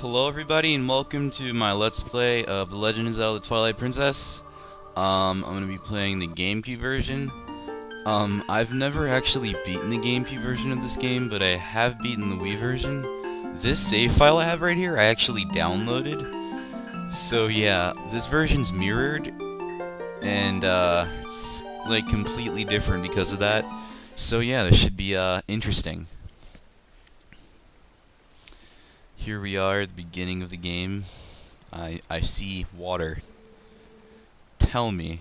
Hello everybody and welcome to my Let's Play of The Legend of Zelda Twilight Princess. I'm going to be playing the GameCube version. I've never actually beaten the GameCube version of this game, but I have beaten the Wii version. This save file I have right here, I actually downloaded. So yeah, this version's mirrored, and it's like completely different because of that. So yeah, this should be interesting. Here we are at the beginning of the game. I see water. Tell me,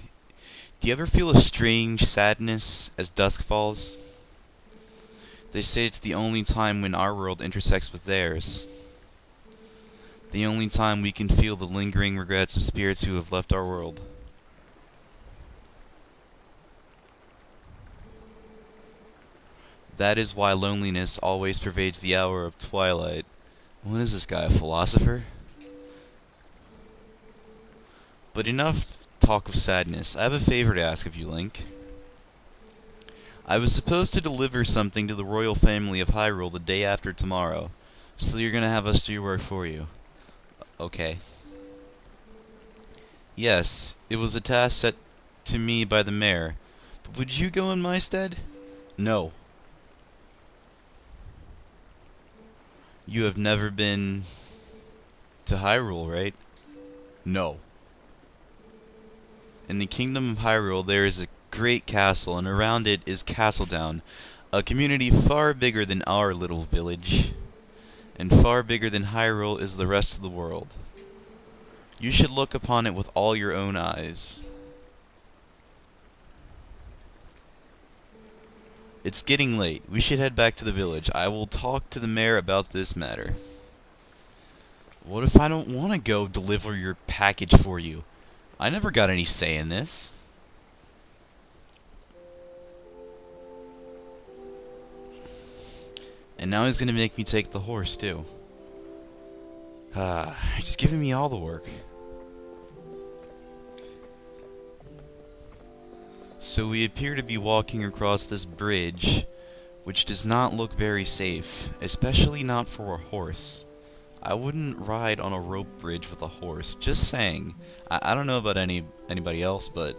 do you ever feel a strange sadness as dusk falls? They say it's the only time when our world intersects with theirs. The only time we can feel the lingering regrets of spirits who have left our world. That is why loneliness always pervades the hour of twilight. What is this guy, a philosopher? But enough talk of sadness. I have a favor to ask of you, Link. I was supposed to deliver something to the royal family of Hyrule the day after tomorrow, so you're gonna have us do your work for you. Okay. Yes, it was a task set to me by the mayor, but would you go in my stead? No. You have never been to Hyrule, right? No. In the kingdom of Hyrule, there is a great castle, and around it is Castledown, a community far bigger than our little village, and far bigger than Hyrule is the rest of the world. You should look upon it with all your own eyes. It's getting late. We should head back to the village. I will talk to the mayor about this matter. What if I don't want to go deliver your package for you? I never got any say in this. And now he's gonna make me take the horse, too. He's giving me all the work. So we appear to be walking across this bridge, which does not look very safe, especially not for a horse. I wouldn't ride on a rope bridge with a horse. Just saying. I don't know about anybody else, but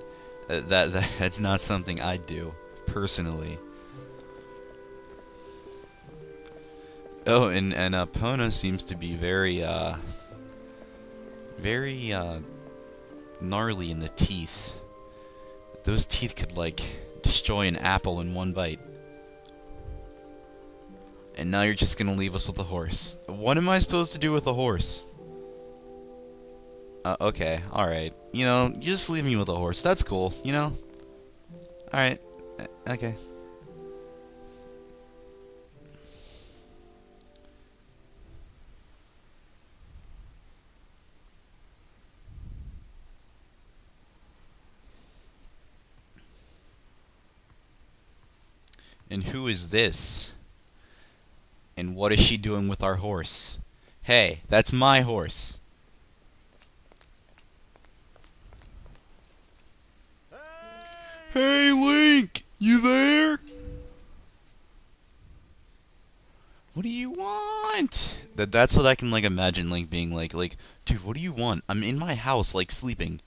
that's not something I'd do personally. Oh, and Pona seems to be very gnarly in the teeth. Those teeth could like destroy an apple in one bite. And now you're just gonna leave us with a horse. What am I supposed to do with a horse? Okay, alright. You know, you just leave me with a horse. That's cool, you know? Alright. Okay. And who is this? And what is she doing with our horse? Hey, that's my horse. Hey, Link! You there? What do you want? That's what I can, like, imagine Link being like, dude, what do you want? I'm in my house, like, sleeping.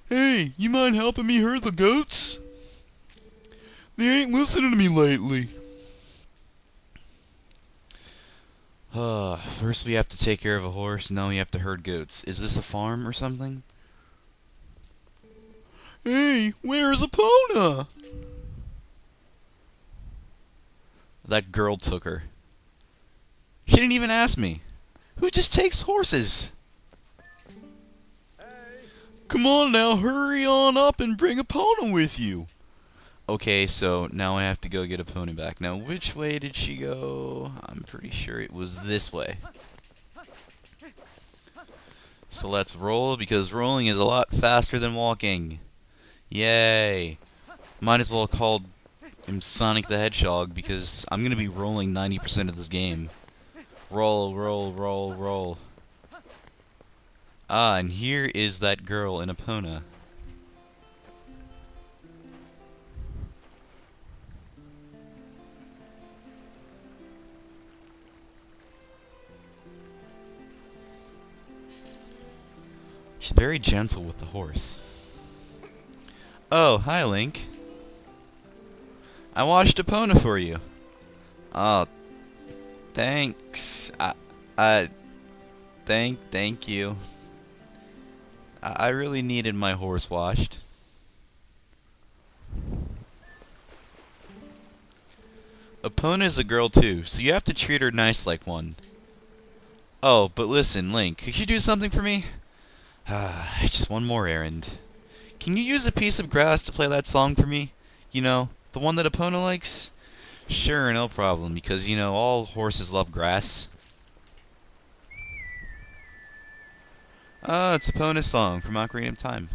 Hey, you mind helping me herd the goats? They ain't listening to me lately. First we have to take care of a horse, now we have to herd goats. Is this a farm or something? Hey, where's Epona? That girl took her. She didn't even ask me. Who just takes horses? Come on now, hurry on up and bring Epona with you. Okay, so now I have to go get Epona back. Now, which way did she go? I'm pretty sure it was this way. So let's roll, because rolling is a lot faster than walking. Yay. Might as well have called him Sonic the Hedgehog, because I'm going to be rolling 90% of this game. Roll, roll, roll, roll. Ah, and here is that girl in Epona. She's very gentle with the horse. Oh, hi, Link. I washed Epona for you. Oh, thanks. Thank you. I really needed my horse washed. Epona's a girl too, so you have to treat her nice like one. Oh, but listen, Link, could you do something for me? Just one more errand. Can you use a piece of grass to play that song for me? You know, the one that Epona likes? Sure, no problem, because, you know, all horses love grass. It's Epona's song from Ocarina of Time.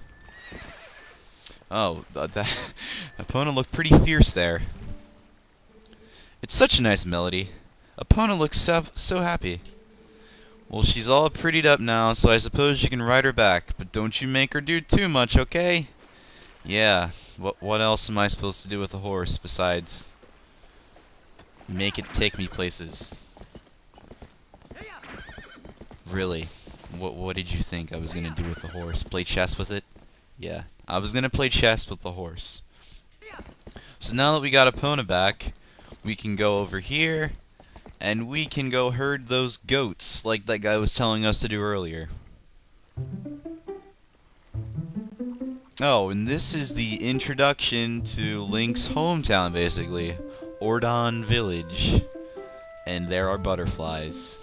Oh, Epona looked pretty fierce there. It's such a nice melody. Epona looks so happy. Well, she's all prettied up now, so I suppose you can ride her back, but don't you make her do too much, okay? Yeah, what else am I supposed to do with a horse besides make it take me places? Really? What did you think I was gonna do with the horse? Play chess with it? Yeah, I was gonna play chess with the horse. So now that we got Epona back, we can go over here, and we can go herd those goats, like that guy was telling us to do earlier. Oh, and this is the introduction to Link's hometown, basically. Ordon Village. And there are butterflies.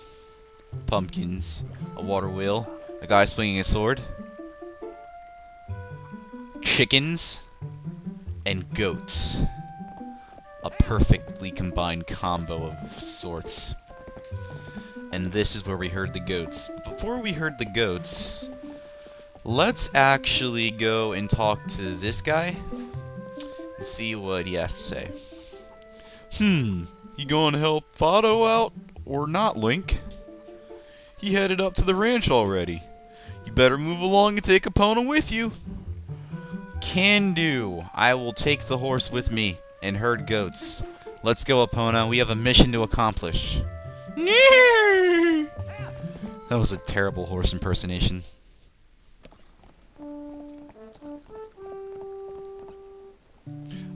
Pumpkins. A water wheel. A guy swinging a sword. Chickens. And goats. A perfectly combined combo of sorts. And this is where we herd the goats. But before we herd the goats, let's actually go and talk to this guy and see what he has to say. You gonna help Fido out or not, Link? He headed up to the ranch already. You better move along and take Epona with you. Can do. I will take the horse with me and herd goats. Let's go, Epona. We have a mission to accomplish. That was a terrible horse impersonation.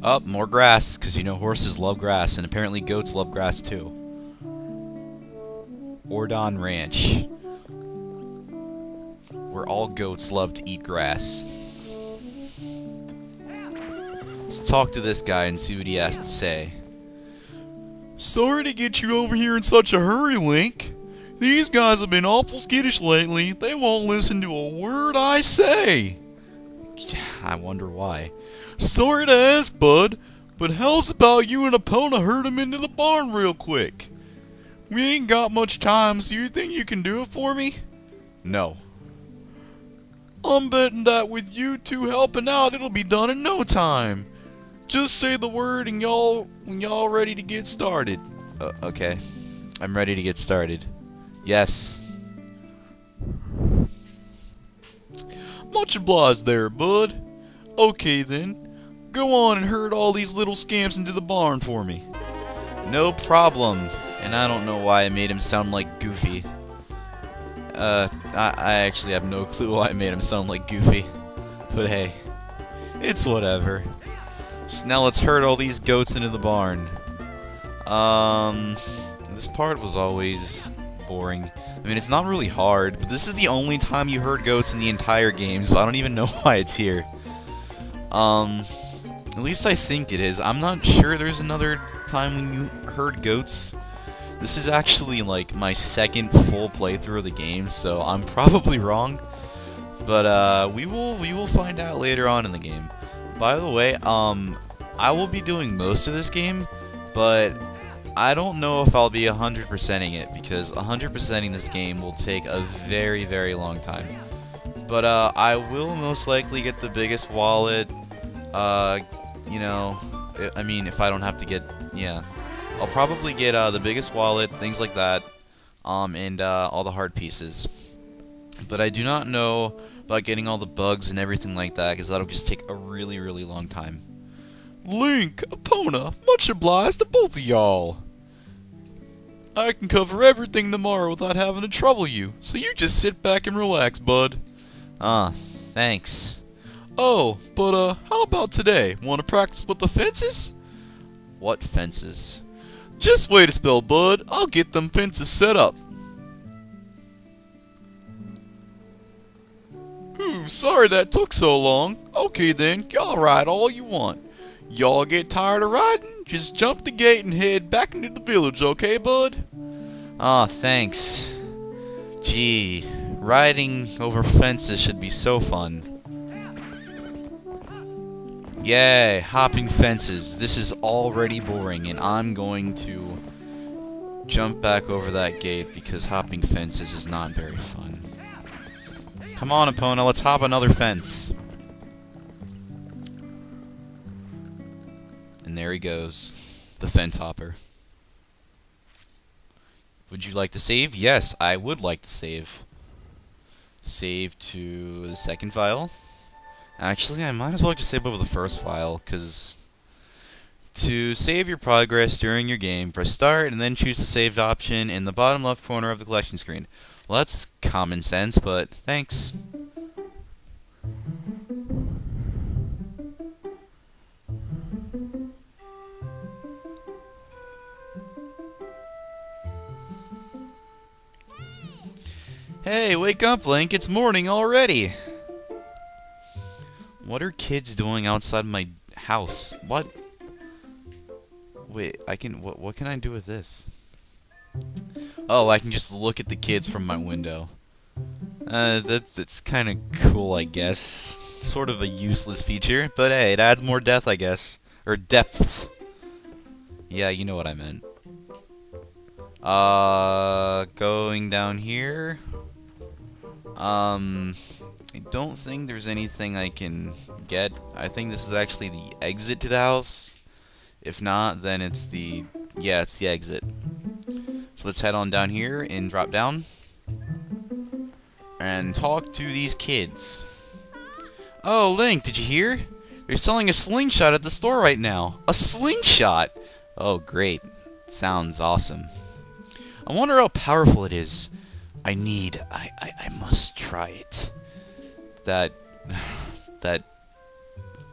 Oh, more grass, because you know horses love grass, and apparently goats love grass too. Ordon Ranch, where all goats love to eat grass. Let's talk to this guy and see what he has to say. Sorry to get you over here in such a hurry, Link. These guys have been awful skittish lately. They won't listen to a word I say. I wonder why. Sorry to ask, bud, but how's about you and Epona herd him into the barn real quick? We ain't got much time, so you think you can do it for me? No. I'm betting that with you two helping out, it'll be done in no time. Just say the word and when y'all ready to get started. Okay. I'm ready to get started. Yes. Much obliged there, bud. Okay then. Go on and herd all these little scamps into the barn for me. No problem. And I don't know why I made him sound like Goofy. I actually have no clue why I made him sound like Goofy. But hey, it's whatever. So now let's herd all these goats into the barn. This part was always boring. I mean, it's not really hard, but this is the only time you herd goats in the entire game, so I don't even know why it's here. At least I think it is. I'm not sure there's another time when you herd goats. This is actually, like, my second full playthrough of the game, so I'm probably wrong. But, we will find out later on in the game. By the way, I will be doing most of this game, but I don't know if I'll be 100%ing it, because 100%ing this game will take a very, very long time. But, I will most likely get the biggest wallet, you know, I mean, if I don't have to get, yeah. I'll probably get, the biggest wallet, things like that, and, all the hard pieces. But I do not know about getting all the bugs and everything like that, because that'll just take a really, really long time. Link, Epona, much obliged to both of y'all. I can cover everything tomorrow without having to trouble you, so you just sit back and relax, bud. Ah, thanks. Oh, but how about today? Want to practice with the fences? What fences? Just wait a spell, bud. I'll get them fences set up. Sorry that took so long. Okay then, y'all ride all you want. Y'all get tired of riding? Just jump the gate and head back into the village, okay, bud? Ah, thanks. Gee, riding over fences should be so fun. Yay, hopping fences. This is already boring, and I'm going to jump back over that gate because hopping fences is not very fun. Come on, Epona, let's hop another fence. And there he goes, the fence hopper. Would you like to save? Yes, I would like to save. Save to the second file. Actually, I might as well just save over the first file, because to save your progress during your game, press start and then choose the saved option in the bottom left corner of the collection screen. Well, that's common sense, but thanks. Hey, wake up, Link. It's morning already. What are kids doing outside my house? What? Wait, I can... What can I do with this? Oh, I can just look at the kids from my window. That's kind of cool, I guess. Sort of a useless feature, but hey, it adds more depth, I guess. Or depth. Yeah, you know what I meant. Going down here. I don't think there's anything I can get. I think this is actually the exit to the house. If not, then it's the... Yeah, it's the exit. So let's head on down here and drop down. And talk to these kids. Oh, Link, did you hear? They're selling a slingshot at the store right now. A slingshot? Oh, great. Sounds awesome. I wonder how powerful it is. I must try it.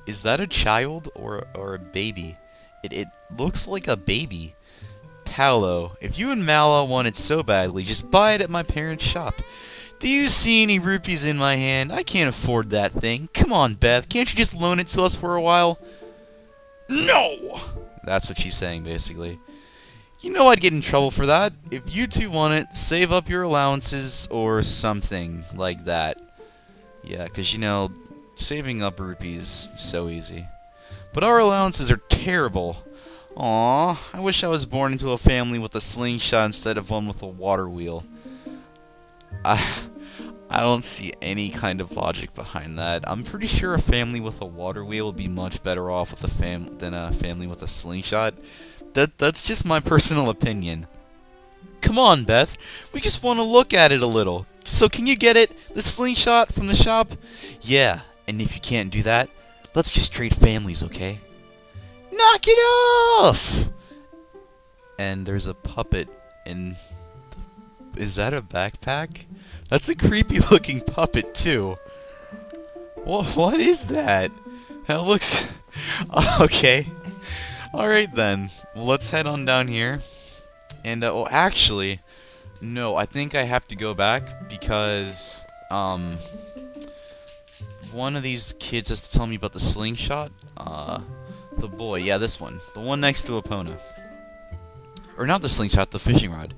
Is that a child or a baby? It looks like a baby. Tallow, if you and Mala want it so badly, just buy it at my parents' shop. Do you see any rupees in my hand? I can't afford that thing. Come on, Beth, can't you just loan it to us for a while? No! That's what she's saying, basically. You know I'd get in trouble for that. If you two want it, save up your allowances or something like that. Yeah, because, you know, saving up rupees is so easy. But our allowances are terrible. Aw, I wish I was born into a family with a slingshot instead of one with a water wheel. I don't see any kind of logic behind that. I'm pretty sure a family with a water wheel would be much better off with than a family with a slingshot. That's just my personal opinion. Come on, Beth. We just want to look at it a little. So can you get it? The slingshot from the shop? Yeah, and if you can't do that, let's just trade families, okay? Knock it off! And there's a puppet in... Is that a backpack? That's a creepy looking puppet, too. What is that? That looks... Okay. Alright then. Well, let's head on down here. And, oh, actually... No, I think I have to go back because, one of these kids has to tell me about the slingshot. The boy, yeah, this one. The one next to Epona. Or not the slingshot, the fishing rod.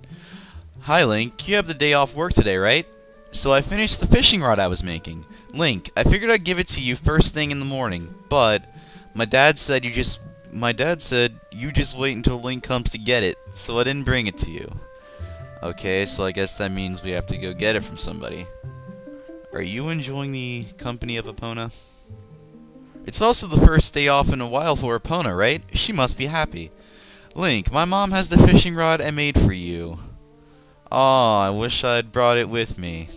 Hi, Link. You have the day off work today, right? So I finished the fishing rod I was making. Link, I figured I'd give it to you first thing in the morning, but my dad said you just wait until Link comes to get it, so I didn't bring it to you. Okay, so I guess that means we have to go get it from somebody. Are you enjoying the company of Epona? It's also the first day off in a while for Epona, right? She must be happy. Link, my mom has the fishing rod I made for you. Aw, I wish I'd brought it with me.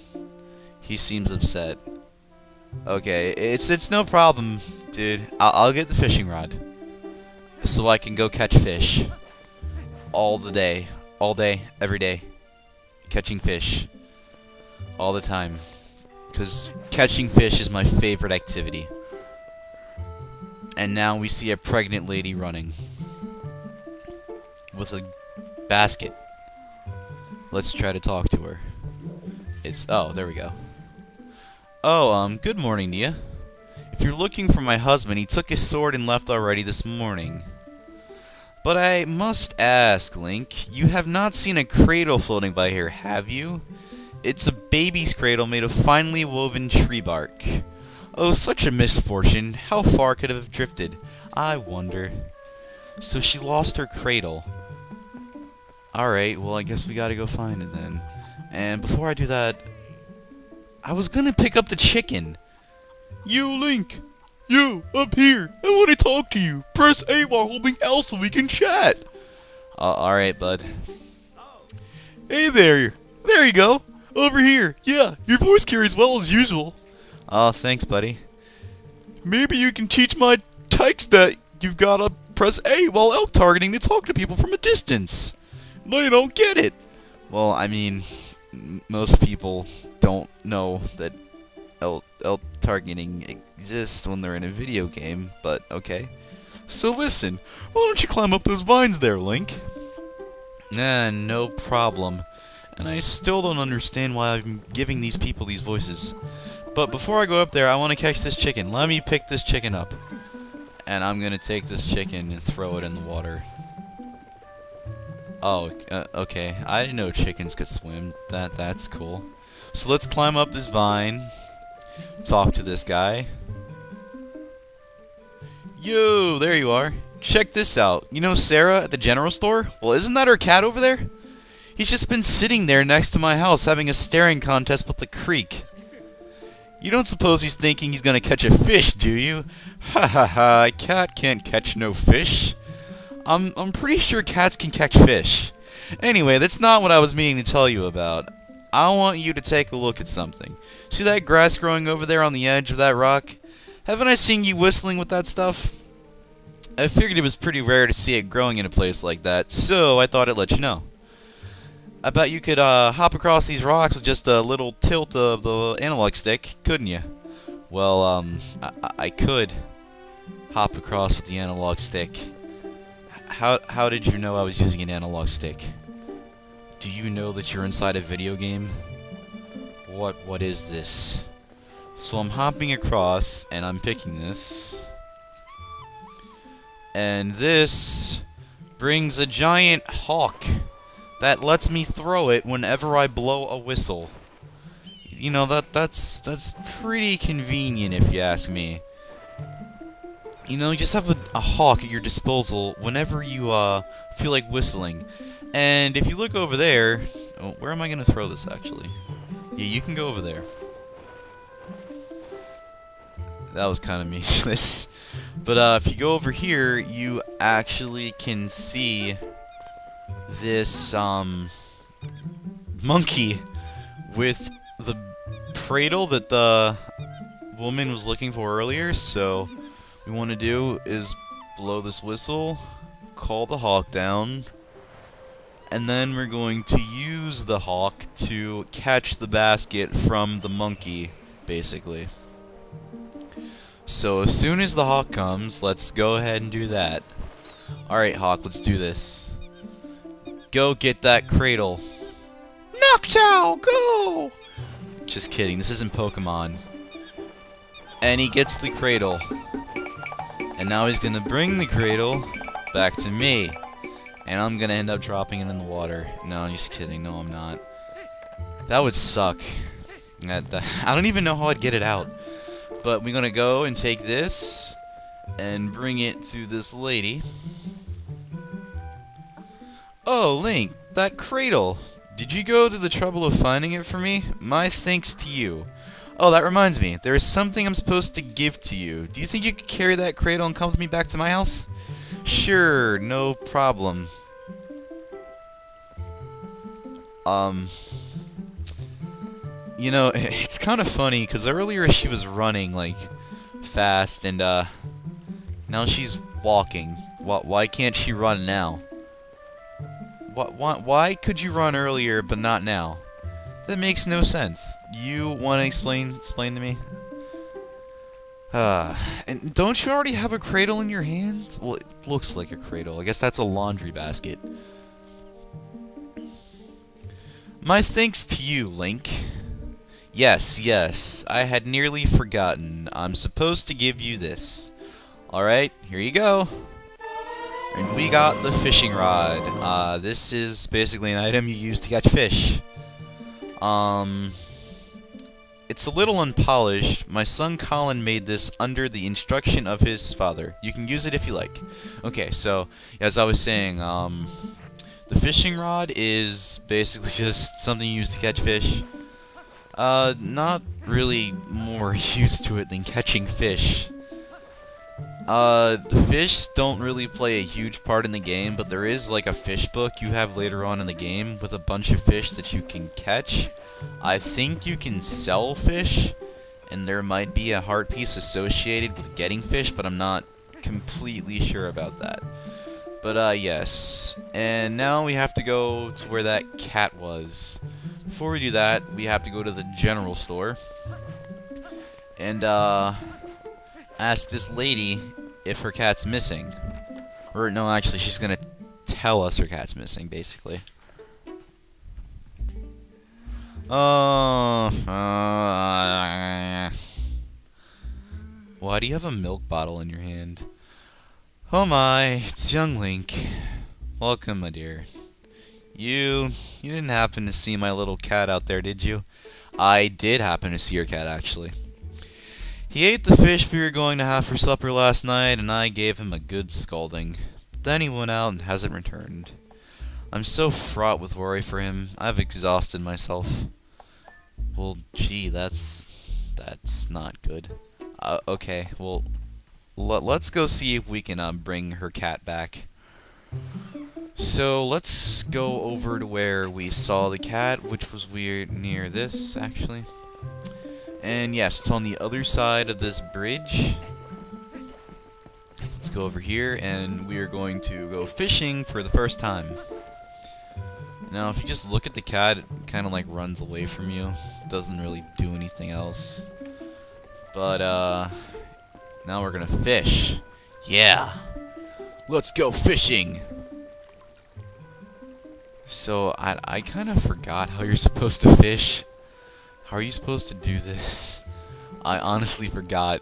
He seems upset. Okay, it's no problem, dude. I'll get the fishing rod. So I can go catch fish. All day, every day. Catching fish. All the time. Because Catching fish is my favorite activity. And now we see a pregnant lady running with a basket. Let's try to talk to her. Oh, there we go. Oh, good morning, Nia. If you're looking for my husband, he took his sword and left already this morning. But I must ask, Link, you have not seen a cradle floating by here, have you? It's a baby's cradle made of finely woven tree bark. Oh, such a misfortune. How far could it have drifted? I wonder. So she lost her cradle. Alright, well I guess we gotta go find it then. And before I do that, I was gonna pick up the chicken. You, Link! You, up here! I want to talk to you! Press A while holding L so we can chat! Alright, bud. Hey there! There you go! Over here! Yeah, your voice carries well as usual. Oh, thanks, buddy. Maybe you can teach my tykes that you've gotta press A while L targeting to talk to people from a distance. They don't get it. Well, I mean, most people don't know that L targeting exists when they're in a video game, but okay. So listen, why don't you climb up those vines there, Link? No problem. And I still don't understand why I'm giving these people these voices. But before I go up there, I want to catch this chicken. Let me pick this chicken up. And I'm gonna take this chicken and throw it in the water. Oh, okay. I didn't know chickens could swim. That's cool. So let's climb up this vine. Talk to this guy. Yo, there you are. Check this out. You know Sarah at the general store? Well, isn't that her cat over there? He's just been sitting there next to my house having a staring contest with the creek. You don't suppose he's thinking he's gonna catch a fish, do you? Ha ha ha, a cat can't catch no fish. I'm pretty sure cats can catch fish. Anyway, that's not what I was meaning to tell you about. I want you to take a look at something. See that grass growing over there on the edge of that rock? Haven't I seen you whistling with that stuff? I figured it was pretty rare to see it growing in a place like that, so I thought I'd let you know. I bet you could hop across these rocks with just a little tilt of the analog stick, couldn't you? Well, I could hop across with the analog stick. How did you know I was using an analog stick? Do you know that you're inside a video game? What is this? So I'm hopping across, and I'm picking this. And this brings a giant hawk that lets me throw it whenever I blow a whistle. You know, that's pretty convenient if you ask me. You know, you just have a hawk at your disposal whenever you feel like whistling. And if you look over there... Oh, where am I going to throw this, actually? Yeah, you can go over there. That was kind of meaningless. But if you go over here, you actually can see this monkey with the cradle that the woman was looking for earlier. So what we want to do is blow this whistle, call the hawk down, and then we're going to use the hawk to catch the basket from the monkey, basically. So as soon as the hawk comes, let's go ahead and do that. Alright, hawk, let's do this. Go get that cradle. Noctowl, go! Just kidding, this isn't Pokemon. And he gets the cradle. And now he's gonna bring the cradle back to me. And I'm gonna end up dropping it in the water. No, I'm just kidding. No, I'm not. That would suck. I don't even know how I'd get it out. But we're gonna go and take this and bring it to this lady. Oh, Link, that cradle. Did you go to the trouble of finding it for me? My thanks to you. Oh, that reminds me. There is something I'm supposed to give to you. Do you think you could carry that cradle and come with me back to my house? Sure, no problem. You know, it's kind of funny, because earlier she was running, like, fast, and, now she's walking. Why can't she run now? Why could you run earlier, but not now? That makes no sense. you want to explain to me? And don't you already have a cradle in your hand? Well, it looks like a cradle. I guess that's a laundry basket. My thanks to you, Link. Yes, I had nearly forgotten. I'm supposed to give you this. Alright, here you go. And we got the fishing rod. This is basically an item you use to catch fish. It's a little unpolished. My son Colin made this under the instruction of his father. You can use it if you like. Okay, so, as I was saying, the fishing rod is basically just something you use to catch fish. Not really more used to it than catching fish. The fish don't really play a huge part in the game, but there is like a fish book you have later on in the game with a bunch of fish that you can catch. I think you can sell fish, and there might be a heart piece associated with getting fish, but I'm not completely sure about that. But, yes. And now we have to go to where that cat was. Before we do that, we have to go to the general store. And, ask this lady if her cat's missing. Or, no, actually, she's gonna tell us her cat's missing, basically. Why do you have a milk bottle in your hand? Oh my, it's young Link. Welcome, my dear. You didn't happen to see my little cat out there, did you? I did happen to see your cat, actually. He ate the fish we were going to have for supper last night, and I gave him a good scolding. But then he went out and hasn't returned. I'm so fraught with worry for him, I've exhausted myself. Well, gee, that's not good. Okay, well, let's go see if we can bring her cat back. So let's go over to where we saw the cat, which was weird near this, actually. And yes, it's on the other side of this bridge. So let's go over here, and we are going to go fishing for the first time. Now, if you just look at the cat, it kind of like runs away from you. It doesn't really do anything else. But, now we're gonna fish. Yeah! Let's go fishing! So, I kind of forgot how you're supposed to fish. How are you supposed to do this? I honestly forgot.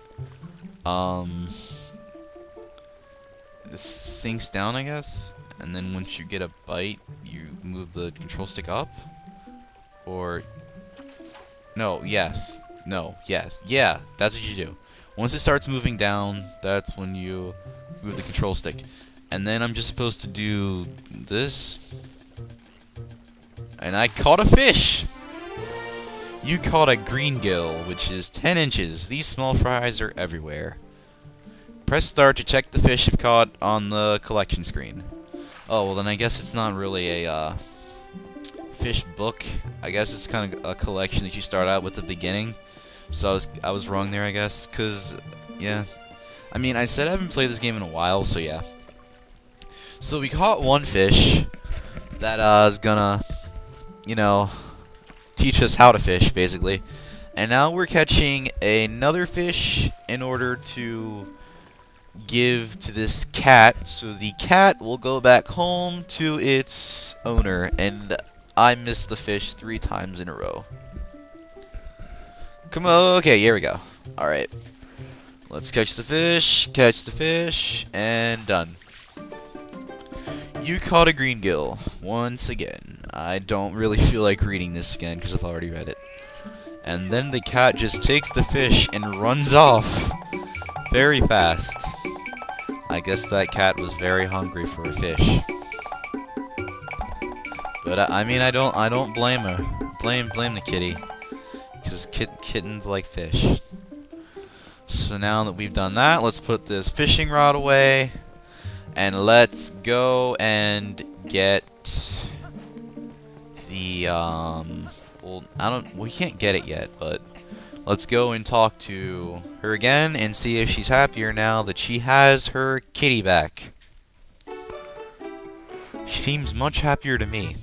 This sinks down, I guess? And then once you get a bite, you move the control stick up? Or... No, yes. No, yes. Yeah, that's what you do. Once it starts moving down, that's when you move the control stick. And then I'm just supposed to do this. And I caught a fish! You caught a green gill, which is 10 inches. These small fries are everywhere. Press start to check the fish you've caught on the collection screen. Oh, well then I guess it's not really a fish book. I guess it's kind of a collection that you start out with at the beginning. So I was wrong there, I guess, cause yeah. I mean, I said I haven't played this game in a while, so yeah. So we caught one fish that is gonna, you know, teach us how to fish, basically. And now we're catching another fish in order to give to this cat, so the cat will go back home to its owner. And I missed the fish 3 times in a row. Come on, okay, here we go. Alright. Let's catch the fish, and done. You caught a green gill, once again. I don't really feel like reading this again, because I've already read it. And then the cat just takes the fish and runs off. Very fast. I guess that cat was very hungry for a fish. But I mean, I don't blame her. Blame the kitty, because kittens like fish. So now that we've done that, let's put this fishing rod away, and let's go and get the well, we can't get it yet, but let's go and talk to her again and see if she's happier now that she has her kitty back. She seems much happier to me.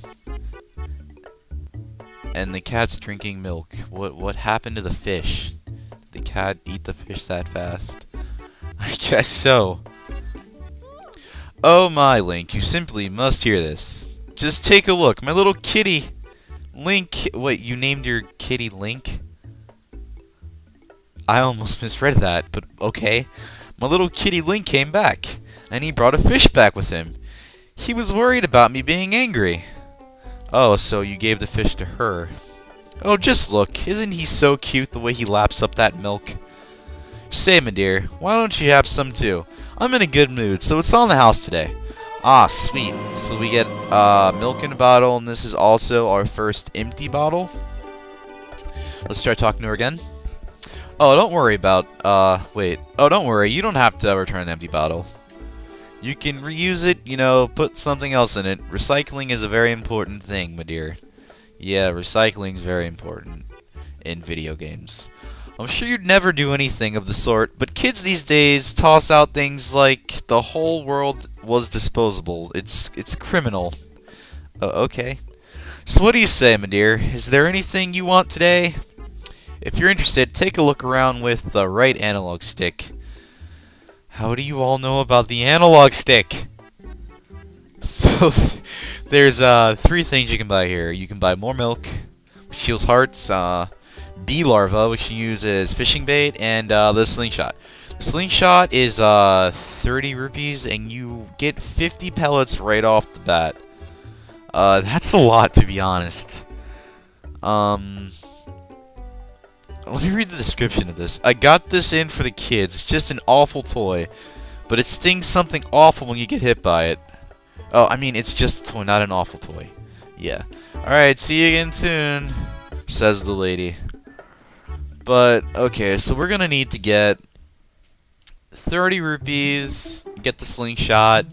And the cat's drinking milk. What happened to the fish? Did the cat eat the fish that fast? I guess so. Oh my, Link, you simply must hear this. Just take a look. My little kitty, Link. Wait, you named your kitty Link? I almost misread that, but okay. My little kitty Link came back, and he brought a fish back with him. He was worried about me being angry. Oh, so you gave the fish to her. Oh, just look. Isn't he so cute the way he laps up that milk? Say, my dear, why don't you have some too? I'm in a good mood, so it's on the house today. Ah, sweet. So we get milk in a bottle, and this is also our first empty bottle. Let's start talking to her again. Oh, don't worry about, wait. Oh, don't worry, you don't have to return an empty bottle. You can reuse it, you know, put something else in it. Recycling is a very important thing, my dear. Yeah, recycling is very important in video games. I'm sure you'd never do anything of the sort, but kids these days toss out things like the whole world was disposable. It's criminal. Okay. So what do you say, my dear? Is there anything you want today? If you're interested, take a look around with the right analog stick. How do you all know about the analog stick? So, there's 3 things you can buy here. You can buy more milk, which heals hearts, bee larva, which you use as fishing bait, and the slingshot. The slingshot is 30 rupees, and you get 50 pellets right off the bat. That's a lot, to be honest. Let me read the description of this. I got this in for the kids. Just an awful toy. But it stings something awful when you get hit by it. Oh, I mean, it's just a toy, not an awful toy. Yeah. Alright, see you again soon, says the lady. But, okay, so we're gonna need to get 30 rupees, get the slingshot,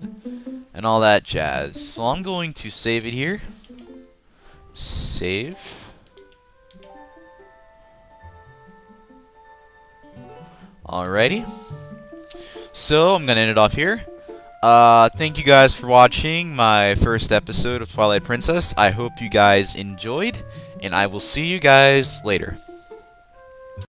and all that jazz. So I'm going to save it here. Save. Alrighty. So, I'm gonna end it off here. Thank you guys for watching my first episode of Twilight Princess. I hope you guys enjoyed, and I will see you guys later.